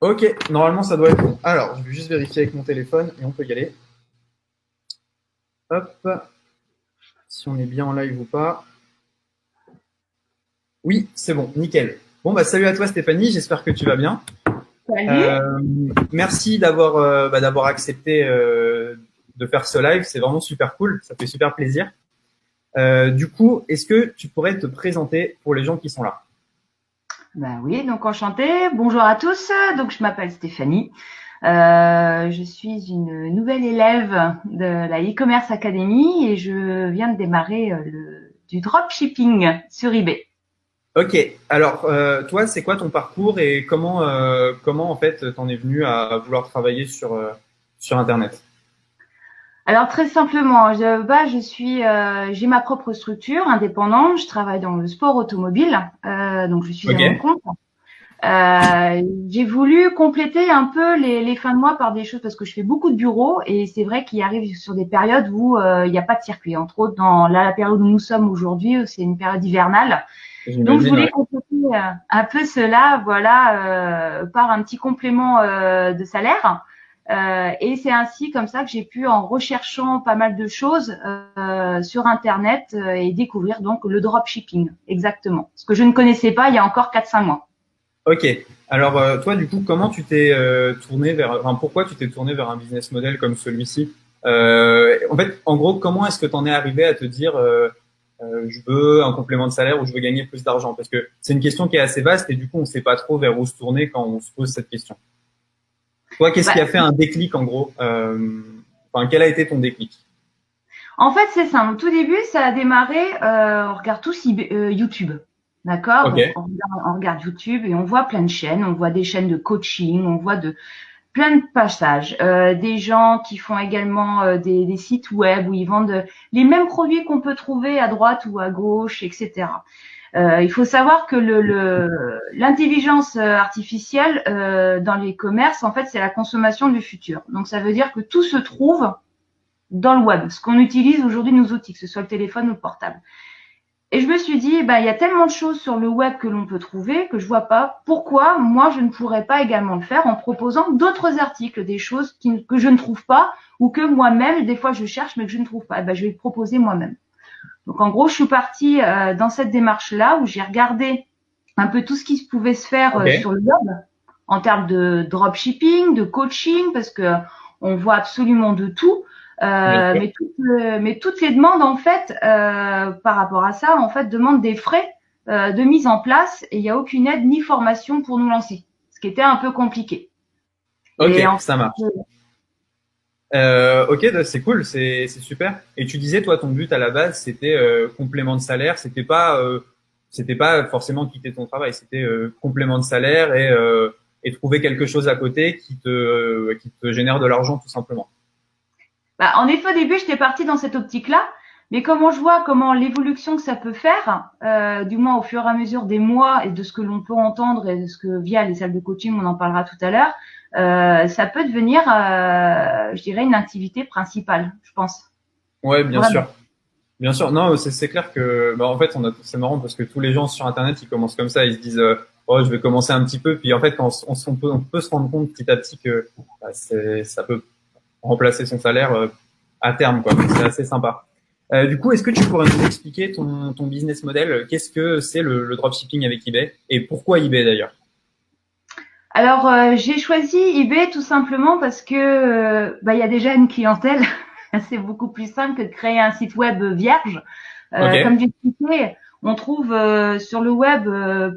Ok, normalement ça doit être bon. Alors, je vais juste vérifier avec mon téléphone et on peut y aller. Hop, si on est bien en live ou pas. Oui, c'est bon, nickel. Bon, bah salut à toi Stéphanie, j'espère que tu vas bien. Salut. Euh, Merci d'avoir accepté de faire ce live, c'est vraiment super cool, ça fait super plaisir. Du coup, est-ce que tu pourrais te présenter pour les gens qui sont là? Ben oui, donc enchantée. Bonjour à tous. Donc je m'appelle Stéphanie. Je suis une nouvelle élève de la e-commerce academy et je viens de démarrer du dropshipping sur eBay. Ok, alors toi, c'est quoi ton parcours et comment en fait t'en es venu à vouloir travailler sur Internet? Alors très simplement, j'ai ma propre structure indépendante. Je travaille dans le sport automobile, donc je suis à Ok, mon compte. J'ai voulu compléter un peu les fins de mois par des choses parce que je fais beaucoup de bureaux et c'est vrai qu'il arrive sur des périodes où il n'y a pas de circuit. Entre autres, dans la période où nous sommes aujourd'hui, c'est une période hivernale. Donc, je j'imagine, voulais ouais. compléter un peu cela, voilà, par un petit complément de salaire. Et c'est ainsi comme ça que j'ai pu, en recherchant pas mal de choses sur Internet, et découvrir donc le dropshipping, exactement. Ce que je ne connaissais pas il y a encore 4-5 mois. Ok, alors toi, du coup, comment tu t'es tourné enfin, pourquoi tu t'es tourné vers un business model comme celui-ci? En fait, en gros, comment est-ce que tu en es arrivé à te dire je veux un complément de salaire ou je veux gagner plus d'argent? Parce que c'est une question qui est assez vaste et du coup, on ne sait pas trop vers où se tourner quand on se pose cette question. Toi, qu'est-ce qui Bah, a fait un déclic en gros? Enfin, quel a été ton déclic? En fait, c'est simple. Au tout début, ça a démarré, on regarde tous YouTube. D'accord? Ok, Donc, on regarde YouTube et on voit plein de chaînes. On voit des chaînes de coaching, on voit plein de passages. Des gens qui font également des sites web où ils vendent les mêmes produits qu'on peut trouver à droite ou à gauche, etc. Il faut savoir que l'intelligence artificielle dans les commerces, en fait, c'est la consommation du futur. Donc, ça veut dire que tout se trouve dans le web, ce qu'on utilise aujourd'hui nos outils, que ce soit le téléphone ou le portable. Et je me suis dit, bah, il y a tellement de choses sur le web que l'on peut trouver que je vois pas pourquoi moi je ne pourrais pas également le faire en proposant d'autres articles, des choses que je ne trouve pas ou que moi-même, des fois je cherche mais que je ne trouve pas. Et ben, je vais le proposer moi-même. Donc en gros, je suis partie dans cette démarche-là où j'ai regardé un peu tout ce qui pouvait se faire ok, sur le web en termes de dropshipping, de coaching, parce que on voit absolument de tout. bien sûr. Mais toutes les demandes, en fait, par rapport à ça, en fait, demandent des frais de mise en place et il n'y a aucune aide ni formation pour nous lancer, ce qui était un peu compliqué. Et Ok, en ça marche. fait, Ok, c'est cool, c'est super. Et tu disais, toi, ton but à la base, c'était complément de salaire. C'était pas forcément quitter ton travail. C'était complément de salaire et trouver quelque chose à côté qui te génère de l'argent tout simplement. bah, en effet, au début, j'étais partie dans cette optique-là, mais comment je vois comment l'évolution que ça peut faire, du moins au fur et à mesure des mois et de ce que l'on peut entendre et de ce que via les salles de coaching, on en parlera tout à l'heure, ça peut devenir, je dirais, une activité principale, je pense. Ouais, bien sûr. Vraiment. Bien sûr, non, c'est clair que, bah, en fait, c'est marrant parce que tous les gens sur Internet, ils commencent comme ça, ils se disent, oh, je vais commencer un petit peu, puis en fait, quand on peut se rendre compte petit à petit que bah, ça peut remplacer son salaire à terme, quoi. Donc, c'est assez sympa. Du coup, est-ce que tu pourrais nous expliquer ton business model? Qu'est-ce que c'est le dropshipping avec eBay et pourquoi eBay d'ailleurs? Alors, j'ai choisi eBay tout simplement parce que bah, il y a déjà une clientèle. C'est beaucoup plus simple que de créer un site web vierge. Ok, Comme j'expliquais, on trouve sur le web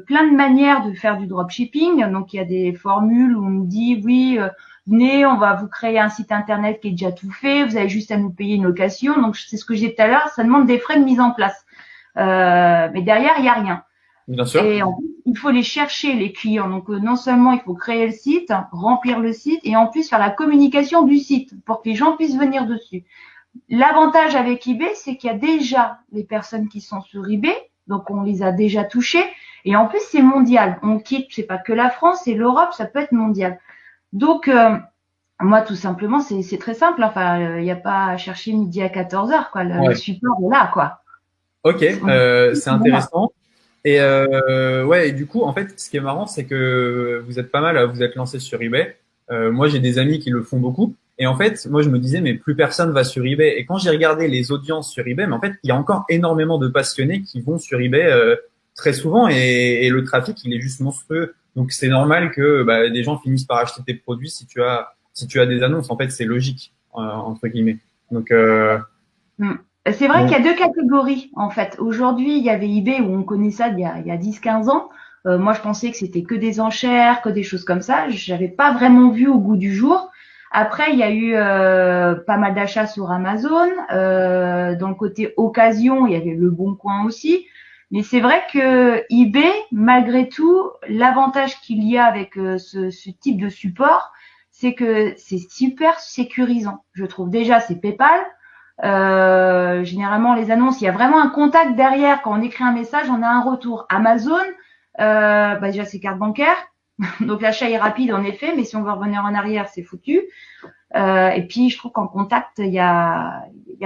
plein de manières de faire du dropshipping. Donc, il y a des formules où on nous dit, oui, venez, on va vous créer un site internet qui est déjà tout fait. Vous avez juste à nous payer une location. Donc, c'est ce que j'ai dit tout à l'heure. Ça demande des frais de mise en place. Mais derrière, il n'y a rien. bien sûr. Et en plus, il faut les chercher, les clients. Donc, non seulement il faut créer le site, remplir le site, et en plus faire la communication du site pour que les gens puissent venir dessus. L'avantage avec eBay, c'est qu'il y a déjà les personnes qui sont sur eBay, donc on les a déjà touchées, et en plus c'est mondial. On quitte, c'est pas que la France, c'est l'Europe, ça peut être mondial. Donc moi tout simplement c'est très simple. Enfin, il n'y a pas à chercher midi à 14 heures quoi. Le Ouais. support est là quoi. Ok, c'est Voilà. intéressant. Et ouais, et du coup, en fait, ce qui est marrant, c'est que vous êtes pas mal à vous être lancé sur eBay. Moi, j'ai des amis qui le font beaucoup. Et en fait, moi, je me disais, mais plus personne va sur eBay. Et quand j'ai regardé les audiences sur eBay, mais en fait, il y a encore énormément de passionnés qui vont sur eBay très souvent. Et le trafic, il est juste monstrueux. Donc, c'est normal que bah, des gens finissent par acheter tes produits si tu as des annonces. En fait, c'est logique entre guillemets. Donc, Mm. C'est vrai qu'il y bon, a deux catégories, en fait. Aujourd'hui, il y avait eBay où on connaît ça il y a 10-15 ans. Moi, je pensais que c'était que des enchères, que des choses comme ça. J'avais pas vraiment vu au goût du jour. Après, il y a eu pas mal d'achats sur Amazon. Dans le côté occasion, il y avait Le Bon Coin aussi. Mais c'est vrai que eBay, malgré tout, l'avantage qu'il y a avec ce type de support, c'est que c'est super sécurisant. Je trouve déjà, c'est PayPal. Généralement, les annonces, il y a vraiment un contact derrière. Quand on écrit un message, on a un retour. Amazon, bah déjà, c'est carte bancaire. Donc, l'achat est rapide, en effet, mais si on veut revenir en arrière, c'est foutu. Et puis, je trouve qu'en contact, il y a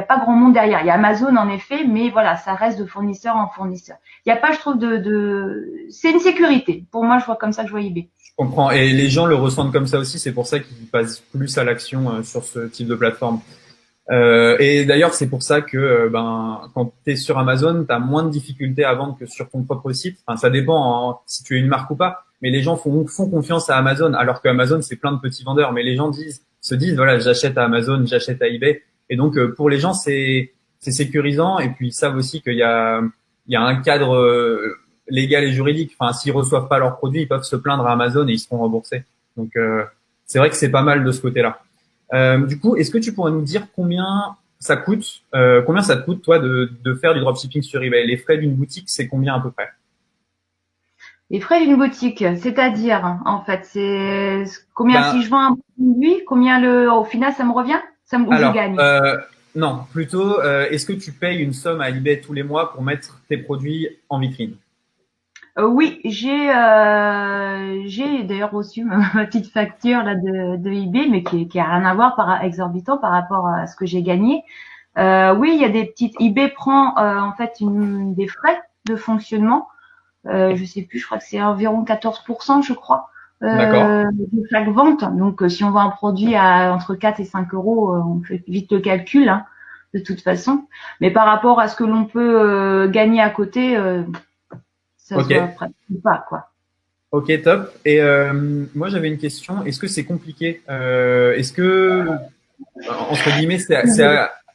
pas grand monde derrière. Il y a Amazon, en effet, mais voilà, ça reste de fournisseur en fournisseur. Il n'y a pas, je trouve, c'est une sécurité. Pour moi, je vois comme ça que je vois eBay. je comprends. Et les gens le ressentent comme ça aussi. C'est pour ça qu'ils passent plus à l'action sur ce type de plateforme. Et d'ailleurs, c'est pour ça que ben, quand tu es sur Amazon, tu as moins de difficultés à vendre que sur ton propre site. Enfin, ça dépend si tu es une marque ou pas. Mais les gens font confiance à Amazon, alors que Amazon, c'est plein de petits vendeurs. Mais les gens se disent, voilà, j'achète à Amazon, j'achète à eBay. Et donc, pour les gens, c'est sécurisant. Et puis, ils savent aussi il y a un cadre légal et juridique. Enfin, s'ils reçoivent pas leurs produits, ils peuvent se plaindre à Amazon et ils seront remboursés. Donc, c'est vrai que c'est pas mal de ce côté-là. Du coup, est-ce que tu pourrais nous dire combien ça te coûte toi de faire du dropshipping sur eBay? Les frais d'une boutique, c'est combien à peu près? Les frais d'une boutique, c'est-à-dire, en fait, c'est combien Ben, si je vends un produit, combien au final ça me revient, ou je alors, gagne. non, plutôt, est-ce que tu payes une somme à eBay tous les mois pour mettre tes produits en vitrine? Oui, j'ai d'ailleurs reçu ma petite facture là de eBay, mais qui a rien à voir exorbitant par rapport à ce que j'ai gagné. Oui, il y a des petites. eBay prend en fait des frais de fonctionnement. Je sais plus, je crois que c'est environ 14%, je crois, D'accord. de chaque vente. Donc, si on vend un produit à entre 4 et 5 euros, on fait vite le calcul, hein, de toute façon. Mais par rapport à ce que l'on peut gagner à côté, ça se Ok. voit presque pas, quoi. Ok, top. Et moi, j'avais une question. Est-ce que c'est compliqué? Est-ce que, entre guillemets,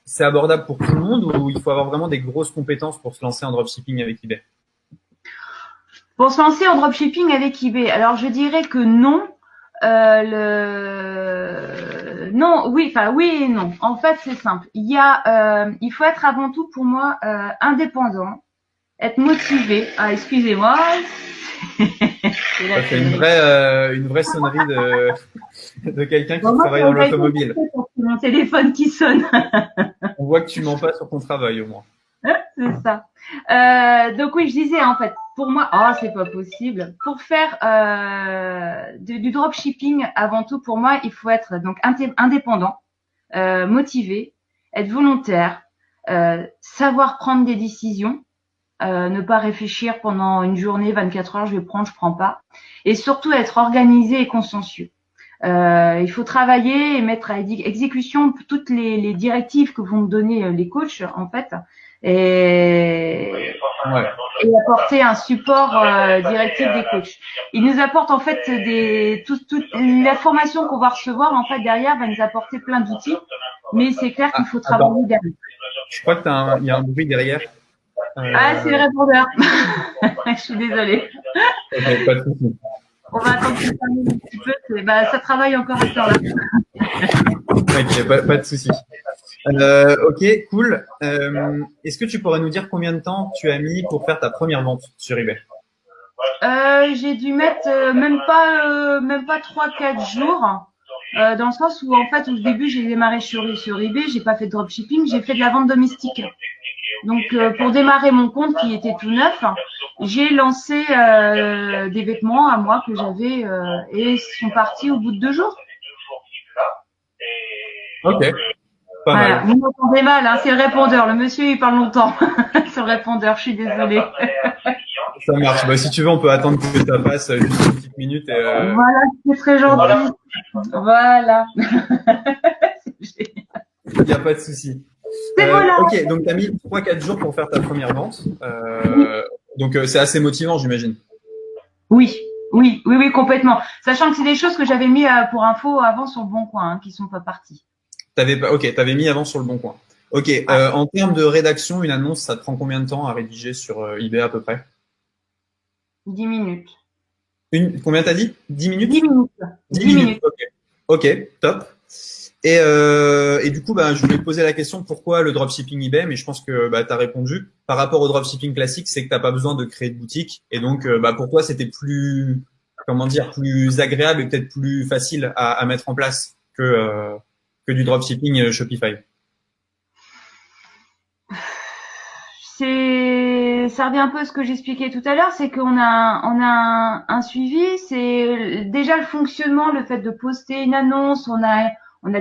c'est abordable pour tout le monde ou il faut avoir vraiment des grosses compétences pour se lancer en dropshipping avec eBay? Pour se lancer en dropshipping avec eBay, alors je dirais que non. Non, oui, enfin oui et non. En fait, c'est simple. Il faut être avant tout pour moi indépendant, être motivé. Ah, excusez-moi. C'est la Ça fait sonnerie. une vraie sonnerie de quelqu'un qui Bon, moi, travaille ça dans va être l'automobile. mon téléphone qui sonne. On voit que tu mens pas sur ton travail au moins. C'est ça. Donc oui, je disais en fait, pour moi, c'est pas possible. Pour faire du dropshipping, avant tout, pour moi, il faut être donc indépendant, motivé, être volontaire, savoir prendre des décisions, ne pas réfléchir pendant une journée, 24 heures, je vais prendre, je prends pas, et surtout être organisé et consciencieux. Il faut travailler et mettre à exécution toutes les directives que vont me donner les coachs, en fait, et, Ouais. et apporter un support directif des coachs. Ils nous apportent en fait toute la formation qu'on va recevoir en fait derrière va nous apporter plein d'outils, mais c'est clair qu'il Ah, faut attends. travailler derrière. Je crois que il y a un bruit derrière. Ah, c'est le Euh, répondeur. Je suis désolée. ok, pas de souci. On va attendre que ça termine un petit peu. Ça travaille encore à ce temps-là. Ok, pas de souci. Ok, cool. Est-ce que tu pourrais nous dire combien de temps tu as mis pour faire ta première vente sur eBay? J'ai dû mettre même pas 3-4 jours. Dans le sens où en fait au début j'ai démarré sur eBay, j'ai pas fait de dropshipping, j'ai fait de la vente domestique. Donc pour démarrer mon compte qui était tout neuf, j'ai lancé des vêtements à moi que j'avais et ils sont partis au bout de 2 jours. Ok, pas Voilà, mal. vous m'entendez mal, hein, c'est le répondeur. Le monsieur il parle longtemps sur le répondeur, je suis désolée. Ça marche. Bah, si tu veux, on peut attendre que ça passe juste une petite minute. Voilà, c'est très gentil. Voilà. Il n'y a pas de souci. Voilà. Ok, donc tu as mis 3-4 jours pour faire ta première vente. Donc c'est assez motivant, j'imagine. Oui, complètement. Sachant que c'est des choses que j'avais mis pour info avant sur le Bon Coin, hein, qui sont pas parties. T'avais mis avant sur le Bon Coin. Ok, en termes de rédaction, une annonce, ça te prend combien de temps à rédiger sur eBay à peu près? 10 minutes. Combien t'as dit? 10 minutes? 10 minutes. 10 minutes. Ok, top. Et du coup, bah, je voulais te poser la question pourquoi le dropshipping eBay, mais je pense que bah, tu as répondu. Par rapport au dropshipping classique, c'est que tu n'as pas besoin de créer de boutique. Et donc, bah, pour toi, c'était plus, comment dire, plus agréable et peut-être plus facile à mettre en place que du dropshipping Shopify. Ça revient un peu à ce que j'expliquais tout à l'heure, c'est qu'on a un suivi, c'est déjà le fonctionnement, le fait de poster une annonce, on a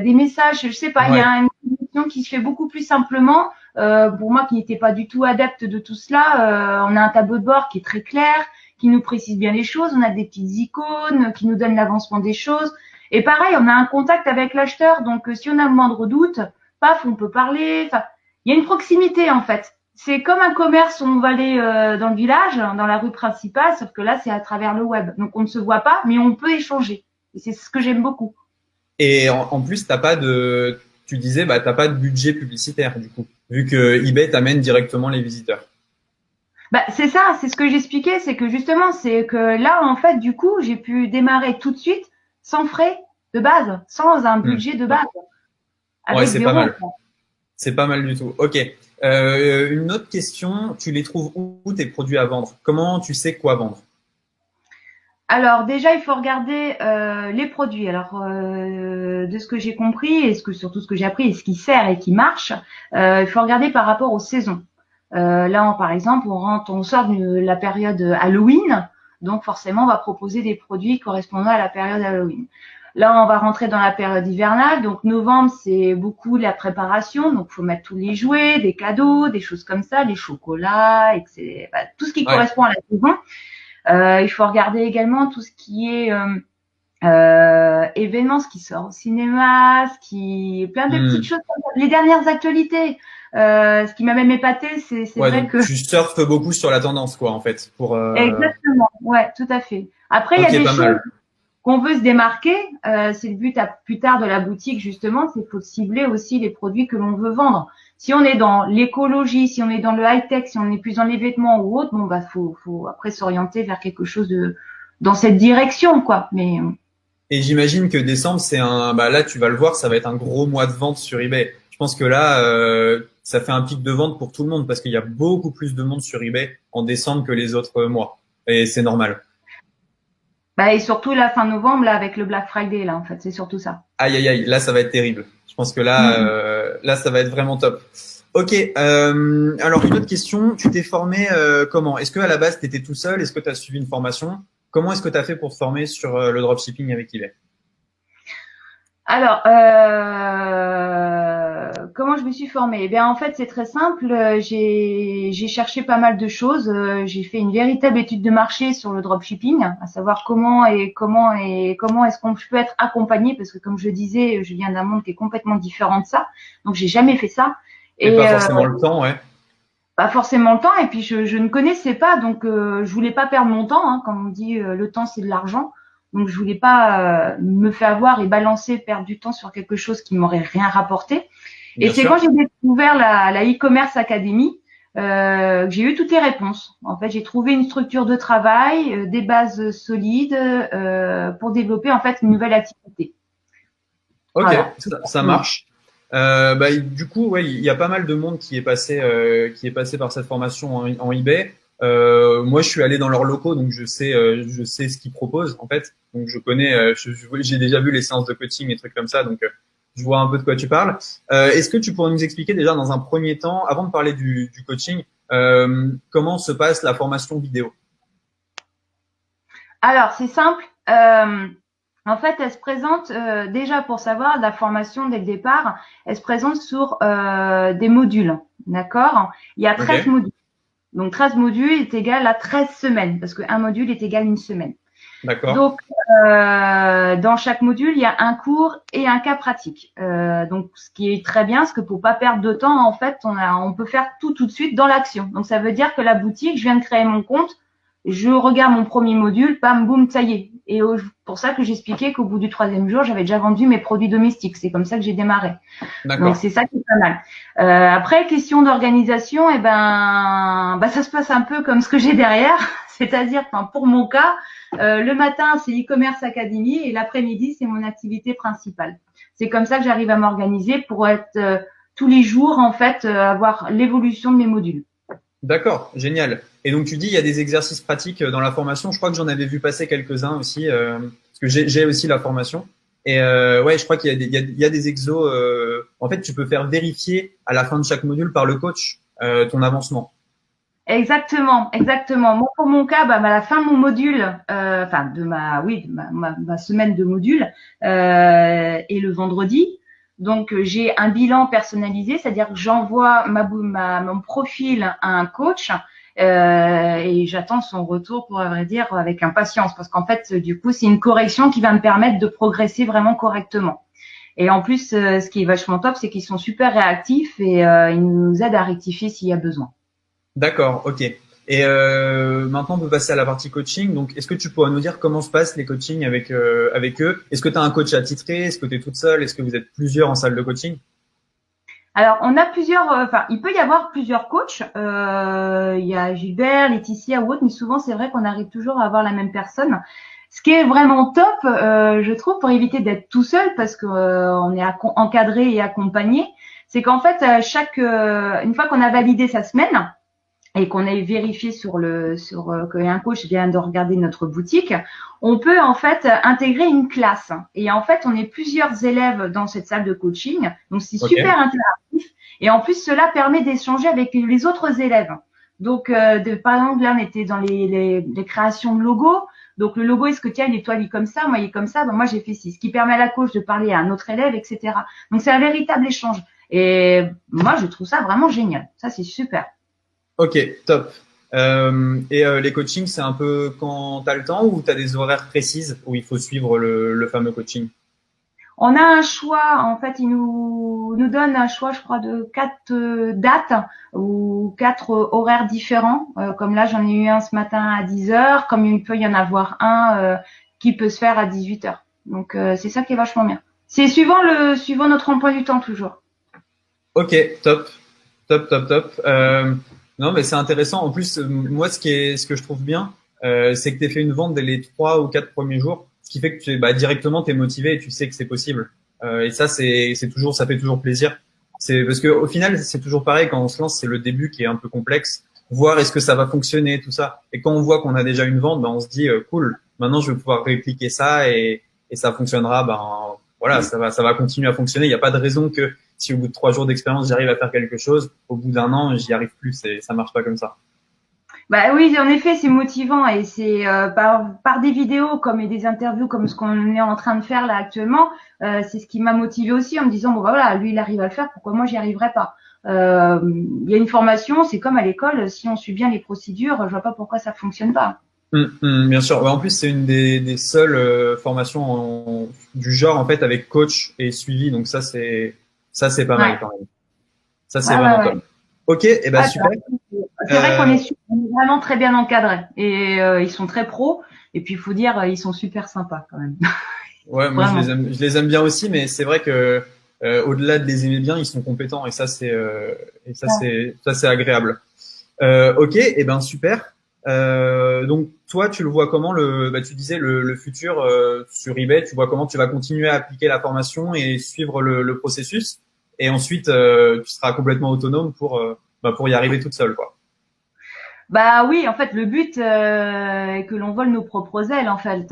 des messages, je sais pas, il y a une communication qui se fait beaucoup plus simplement. Pour moi qui n'étais pas du tout adepte de tout cela, on a un tableau de bord qui est très clair, qui nous précise bien les choses, on a des petites icônes qui nous donnent l'avancement des choses. Et pareil, on a un contact avec l'acheteur, donc si on a le moindre doute, paf, on peut parler. Enfin, il y a une proximité en fait. C'est comme un commerce où on va aller dans le village, dans la rue principale, sauf que là, c'est à travers le web. Donc, on ne se voit pas, mais on peut échanger. Et c'est ce que j'aime beaucoup. Et en plus, tu disais, bah, t'as pas de budget publicitaire, du coup, vu que eBay t'amène directement les visiteurs. Bah, c'est ça, c'est ce que j'expliquais, c'est que justement, c'est que là, en fait, du coup, j'ai pu démarrer tout de suite, sans frais de base, sans un budget de base. Ouais, c'est pas mal. C'est pas mal du tout. Ok. Une autre question, tu les trouves où tes produits à vendre? Comment tu sais quoi vendre? Alors déjà, il faut regarder les produits. Alors de ce que j'ai compris et surtout ce que j'ai appris et ce qui sert et qui marche, il faut regarder par rapport aux saisons. Là, par exemple, on sort de la période Halloween, donc forcément, on va proposer des produits correspondant à la période Halloween. Là, on va rentrer dans la période hivernale, donc novembre, c'est beaucoup la préparation, donc faut mettre tous les jouets, des cadeaux, des choses comme ça, les chocolats, etc. Bah, tout ce qui correspond à la saison. Il faut regarder également tout ce qui est événements, ce qui sort au cinéma, plein de petites choses comme ça. Les dernières actualités. Ce qui m'a même épaté, c'est vrai que tu surfes beaucoup sur la tendance, quoi, en fait, Exactement. Ouais, tout à fait. Après, il y a des choses qu'on veut se démarquer. C'est le but plus tard de la boutique, justement, c'est qu'il faut cibler aussi les produits que l'on veut vendre. Si on est dans l'écologie, si on est dans le high-tech, si on est plus dans les vêtements ou autre, bon, bah, faut après s'orienter vers quelque chose dans cette direction, quoi. Mais Et j'imagine que décembre, bah là, tu vas le voir, ça va être un gros mois de vente sur eBay. Je pense que là, ça fait un pic de vente pour tout le monde parce qu'il y a beaucoup plus de monde sur eBay en décembre que les autres mois. Et c'est normal. Bah, et surtout la fin novembre, là, avec le Black Friday, là, en fait, c'est surtout ça. Aïe, aïe, aïe, là, ça va être terrible. Je pense que là, ça va être vraiment top. Ok. Alors, une autre question. Tu t'es formé comment? Est-ce que à la base, tu étais tout seul? Est-ce que tu as suivi une formation? Comment est-ce que tu as fait pour te former sur le dropshipping avec eBay? Alors, comment je me suis formée? Eh bien, en fait, c'est très simple. J'ai cherché pas mal de choses. J'ai fait une véritable étude de marché sur le dropshipping, à savoir comment est-ce qu'on peut être accompagné, parce que comme je disais, je viens d'un monde qui est complètement différent de ça. Donc, j'ai jamais fait ça. Et pas forcément le temps, ouais. Pas forcément le temps. Et puis, je ne connaissais pas, donc je voulais pas perdre mon temps. Hein, comme on dit, le temps c'est de l'argent. Donc, je voulais pas me faire avoir et perdre du temps sur quelque chose qui m'aurait rien rapporté. Et c'est quand j'ai découvert la e-commerce academy que j'ai eu toutes les réponses. En fait, j'ai trouvé une structure de travail, des bases solides pour développer en fait une nouvelle activité. Ok, voilà. Ça marche. Bah, du coup, ouais, il y a pas mal de monde qui est passé par cette formation en eBay. Moi, je suis allé dans leurs locaux, donc je sais ce qu'ils proposent en fait. Donc je connais, j'ai déjà vu les séances de coaching et trucs comme ça, donc je vois un peu de quoi tu parles. Est-ce que tu pourrais nous expliquer déjà dans un premier temps, avant de parler du coaching, comment se passe la formation vidéo? Alors c'est simple. En fait, elle se présente déjà pour savoir la formation dès le départ. Elle se présente sur des modules, d'accord? Il y a 13 modules. Donc 13 modules est égal à 13 semaines, parce qu'un module est égal à une semaine. D'accord. Donc, dans chaque module, il y a un cours et un cas pratique. Donc, ce qui est très bien, c'est que pour pas perdre de temps, en fait, on peut faire tout de suite dans l'action. Donc, ça veut dire que la boutique, je viens de créer mon compte, je regarde mon premier module, bam, boum, ça y est. Et pour ça que j'expliquais qu'au bout du 3e jour, j'avais déjà vendu mes produits domestiques. C'est comme ça que j'ai démarré. Donc, c'est ça qui est pas mal. Après, question d'organisation, ça se passe un peu comme ce que j'ai derrière. C'est-à-dire, pour mon cas, le matin, c'est e-commerce academy et l'après-midi, c'est mon activité principale. C'est comme ça que j'arrive à m'organiser pour être tous les jours, en fait, avoir l'évolution de mes modules. D'accord, génial. Et donc tu dis il y a des exercices pratiques dans la formation. Je crois que j'en avais vu passer quelques-uns aussi, parce que j'ai aussi la formation. Et ouais, je crois qu'il y a des exos. En fait, tu peux faire vérifier à la fin de chaque module par le coach ton avancement. Exactement. Moi, pour mon cas, à la fin de mon module, de ma semaine de module, et le vendredi. Donc, j'ai un bilan personnalisé, c'est-à-dire que j'envoie mon profil à un coach et j'attends son retour, pour vrai dire, avec impatience, parce qu'en fait, du coup, c'est une correction qui va me permettre de progresser vraiment correctement. Et en plus, ce qui est vachement top, c'est qu'ils sont super réactifs et ils nous aident à rectifier s'il y a besoin. D'accord, ok. Et maintenant, on peut passer à la partie coaching. Donc, est-ce que tu pourrais nous dire comment se passent les coachings avec eux? Est-ce que tu as un coach attitré? Est-ce que tu es toute seule? Est-ce que vous êtes plusieurs en salle de coaching? Alors, on a plusieurs, il peut y avoir plusieurs coachs. Il y a Gilbert, Laetitia ou autre, mais souvent, c'est vrai qu'on arrive toujours à avoir la même personne. Ce qui est vraiment top, je trouve, pour éviter d'être tout seul, parce que on est encadré et accompagné, c'est qu'en fait, une fois qu'on a validé sa semaine, et qu'on ait vérifié qu'un coach vient de regarder notre boutique, on peut en fait intégrer une classe. Et en fait, on est plusieurs élèves dans cette salle de coaching, donc c'est super interactif. Et en plus, cela permet d'échanger avec les autres élèves. Donc, par exemple, là, on était dans les créations de logos. Donc, le logo, est-ce que tiens, il est comme ça, moi, il est comme ça, moi, j'ai fait ci. Ce qui permet à la coach de parler à un autre élève, etc. Donc, c'est un véritable échange. Et moi, je trouve ça vraiment génial. Ça, c'est super. Ok, top. Les coachings, c'est un peu quand tu as le temps ou tu as des horaires précises où il faut suivre le fameux coaching? On a un choix, en fait, il nous donne un choix, je crois, de 4 dates ou 4 horaires différents. Comme là, j'en ai eu un ce matin à 10 heures, comme il peut y en avoir un qui peut se faire à 18 heures. Donc, c'est ça qui est vachement bien. C'est suivant notre emploi du temps, toujours. Ok, top. Non, mais c'est intéressant. En plus, moi, ce que je trouve bien, c'est que tu fait une vente dès les 3 ou 4 premiers jours, ce qui fait que directement t'es motivé et tu sais que c'est possible. Et ça, ça fait toujours plaisir. C'est parce que au final, c'est toujours pareil quand on se lance, c'est le début qui est un peu complexe. Voir est-ce que ça va fonctionner, tout ça. Et quand on voit qu'on a déjà une vente, on se dit cool. Maintenant, je vais pouvoir répliquer ça et ça fonctionnera. Voilà, ça va continuer à fonctionner. Il n'y a pas de raison que si au bout de 3 jours d'expérience, j'arrive à faire quelque chose, au bout d'1 an, j'y arrive plus. Ça marche pas comme ça. Oui, en effet, c'est motivant et c'est par des vidéos et des interviews comme ce qu'on est en train de faire là actuellement, c'est ce qui m'a motivé aussi en me disant voilà, lui il arrive à le faire, pourquoi moi j'y arriverai pas. Il y a une formation, c'est comme à l'école, si on suit bien les procédures, je vois pas pourquoi ça fonctionne pas. Bien sûr. En plus, c'est une des seules formations du genre en fait avec coach et suivi. Donc ça c'est pas mal quand même. Ça c'est vraiment top. Ok, et super. C'est vrai qu'on est vraiment très bien encadrés et ils sont très pros. Et puis il faut dire, ils sont super sympas quand même. Ouais, moi je les aime bien aussi, mais c'est vrai que au-delà de les aimer bien, ils sont compétents et ça c'est agréable. Ok, et super. Donc toi, tu le vois comment tu disais le futur sur eBay, tu vois comment tu vas continuer à appliquer la formation et suivre le processus, et ensuite tu seras complètement autonome pour y arriver toute seule, quoi. Oui, en fait, le but est que l'on vole nos propres ailes, en fait,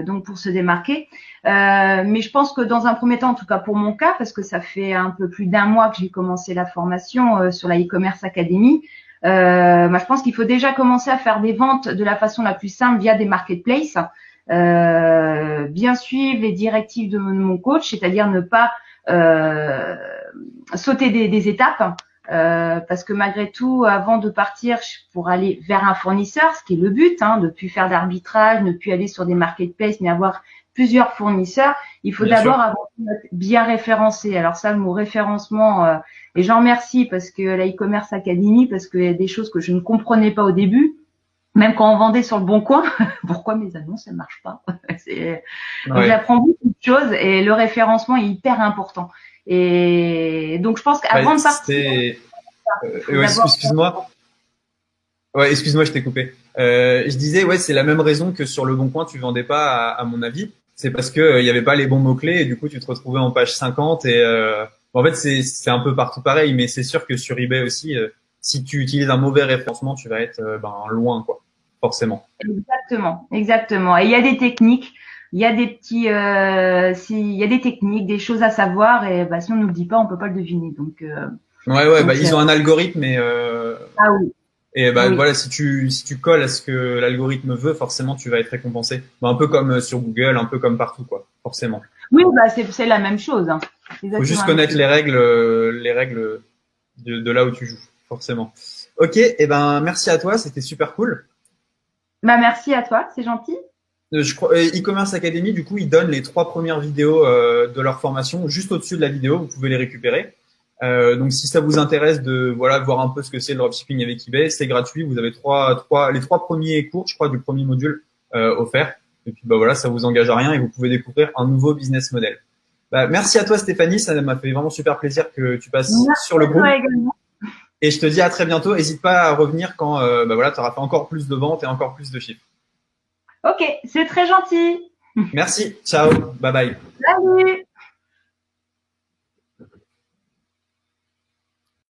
donc pour se démarquer. Mais je pense que dans un premier temps, en tout cas pour mon cas, parce que ça fait un peu plus d'1 mois que j'ai commencé la formation sur la e-commerce academy, je pense qu'il faut déjà commencer à faire des ventes de la façon la plus simple via des marketplaces, bien suivre les directives de mon coach, c'est-à-dire ne pas sauter des étapes. parce que malgré tout, avant de partir pour aller vers un fournisseur, ce qui est le but, ne plus faire d'arbitrage, ne plus aller sur des marketplaces, mais avoir plusieurs fournisseurs, il faut d'abord avoir bien référencé. Alors ça, le mot référencement, et j'en remercie parce que la e-commerce academy, parce qu'il y a des choses que je ne comprenais pas au début, même quand on vendait sur le Bon Coin, pourquoi mes annonces elles marchent pas. Donc j'apprends beaucoup de choses et le référencement est hyper important. Et donc je pense qu'avant de partir, excuse-moi. Ouais, excuse-moi, je t'ai coupé. Je disais, c'est la même raison que sur le Bon Coin, tu vendais pas, à mon avis. C'est parce que il y avait pas les bons mots-clés et du coup, tu te retrouvais en page 50 et en fait, c'est un peu partout pareil, mais c'est sûr que sur eBay aussi, si tu utilises un mauvais référencement, tu vas être loin, quoi, forcément. Exactement. Et il y a des techniques, il y a des petits, il y a des techniques, des choses à savoir et si on nous le dit pas, on peut pas le deviner. Donc ils ont un algorithme et ah oui. Et voilà, si tu colles à ce que l'algorithme veut, forcément tu vas être récompensé. Un peu comme sur Google, un peu comme partout, quoi, forcément. Oui, c'est la même chose. Faut juste connaître les règles de là où tu joues, forcément. Ok, merci à toi, c'était super cool. Merci à toi, c'est gentil. Je crois e-commerce academy, du coup, ils donnent les 3 premières vidéos de leur formation juste au-dessus de la vidéo, vous pouvez les récupérer. Donc si ça vous intéresse de voir un peu ce que c'est le dropshipping avec eBay, c'est gratuit. Vous avez les 3 premiers cours, je crois, du premier module offerts. Et puis ça vous engage à rien et vous pouvez découvrir un nouveau business model. Merci à toi Stéphanie, ça m'a fait vraiment super plaisir que tu passes sur le groupe. Et je te dis à très bientôt. N'hésite pas à revenir quand tu auras fait encore plus de ventes et encore plus de chiffres. Ok, c'est très gentil. Merci, ciao, bye bye. Salut.